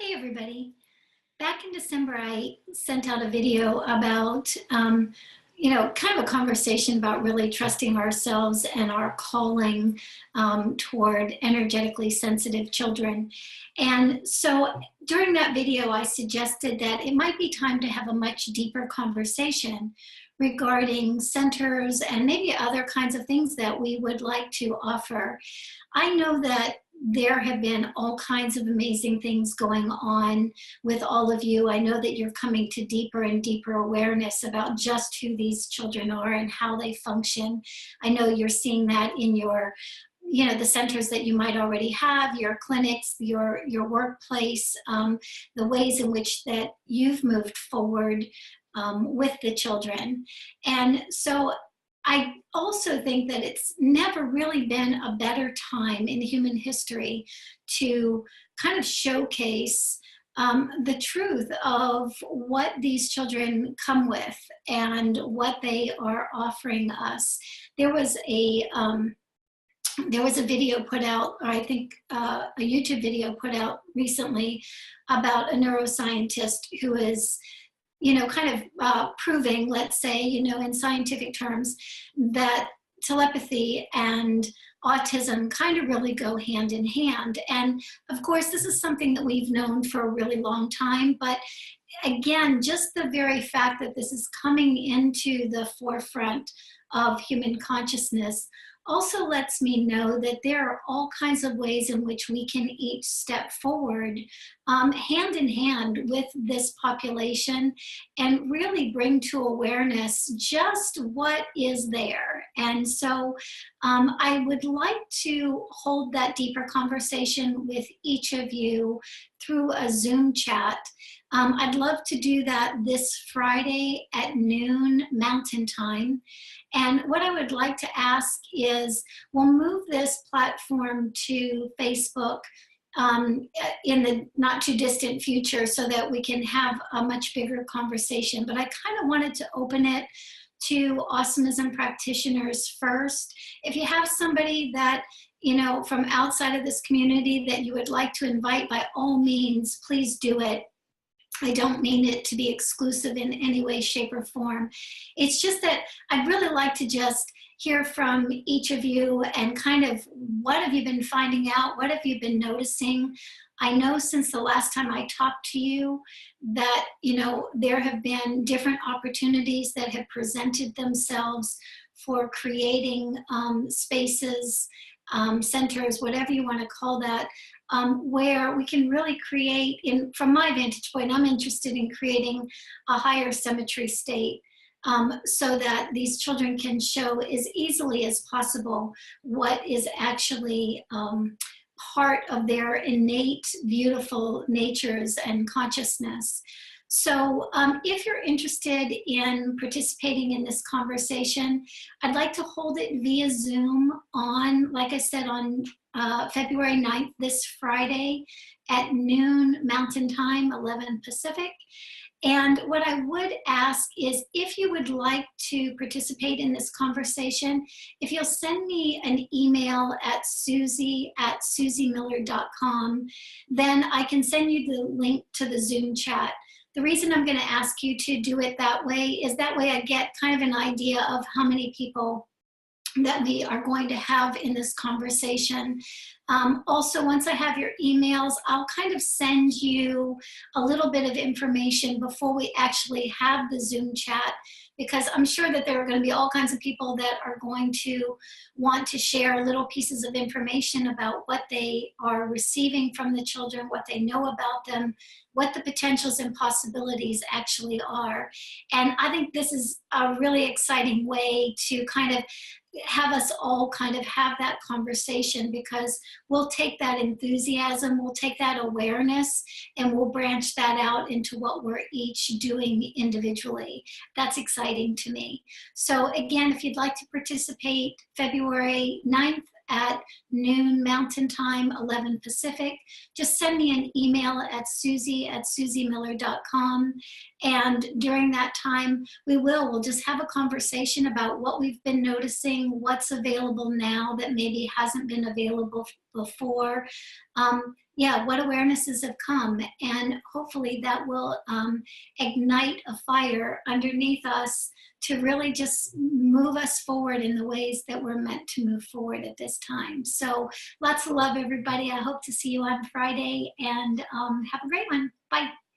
Hey everybody. Back in December, I sent out a video about, kind of a conversation about really trusting ourselves and our calling toward energetically sensitive children. And so during that video, I suggested that it might be time to have a much deeper conversation regarding centers and maybe other kinds of things that we would like to offer. I know that there have been all kinds of amazing things going on with all of you. I know that you're coming to deeper and deeper awareness about just who these children are and how they function. I know you're seeing that in your, the centers that you might already have, your clinics, your workplace, the ways in which that you've moved forward with the children. And so I also think that it's never really been a better time in human history to kind of showcase the truth of what these children come with and what they are offering us. There was a video put out, or I think a YouTube video put out recently about a neuroscientist who is kind of proving, let's say, in scientific terms, that telepathy and autism kind of really go hand in hand. And of course, this is something that we've known for a really long time, but again, just the very fact that this is coming into the forefront of human consciousness also lets me know that there are all kinds of ways in which we can each step forward hand in hand with this population and really bring to awareness just what is there. And so I would like to hold that deeper conversation with each of you through a Zoom chat. I'd love to do that this Friday at noon Mountain Time. And what I would like to ask is, we'll move this platform to Facebook in the not too distant future so that we can have a much bigger conversation. But I kind of wanted to open it to Awesomism practitioners first. If you have somebody that, from outside of this community that you would like to invite, by all means, please do it. I don't mean it to be exclusive in any way, shape, or form. It's just that I'd really like to just hear from each of you and kind of what have you been finding out? What have you been noticing? I know since the last time I talked to you that, there have been different opportunities that have presented themselves for creating spaces, centers, whatever you want to call that, where we can really create, from my vantage point, I'm interested in creating a higher symmetry state so that these children can show as easily as possible what is actually part of their innate, beautiful natures and consciousness. So if you're interested in participating in this conversation, I'd like to hold it via Zoom on, like I said, on February 9th, this Friday at noon Mountain Time, 11 Pacific. And what I would ask is, if you would like to participate in this conversation, if you'll send me an email at susie@susiemiller.com, then I can send you the link to the Zoom chat. The reason I'm going to ask you to do it that way is that way I get kind of an idea of how many people that we are going to have in this conversation. Also, once I have your emails, I'll kind of send you a little bit of information before we actually have the Zoom chat, because I'm sure that there are going to be all kinds of people that are going to want to share little pieces of information about what they are receiving from the children, what they know about them, what the potentials and possibilities actually are. And I think this is a really exciting way to kind of have us all kind of have that conversation, because we'll take that enthusiasm, we'll take that awareness, and we'll branch that out into what we're each doing individually. That's exciting to me. So again, if you'd like to participate, February 9th at noon Mountain Time, 11 Pacific, just send me an email at susie@susiemiller.com. And during that time, we'll just have a conversation about what we've been noticing, what's available now that maybe hasn't been available before. Yeah, what awarenesses have come, and hopefully that will ignite a fire underneath us to really just move us forward in the ways that we're meant to move forward at this time. So lots of love, everybody. I hope to see you on Friday, and have a great one. Bye.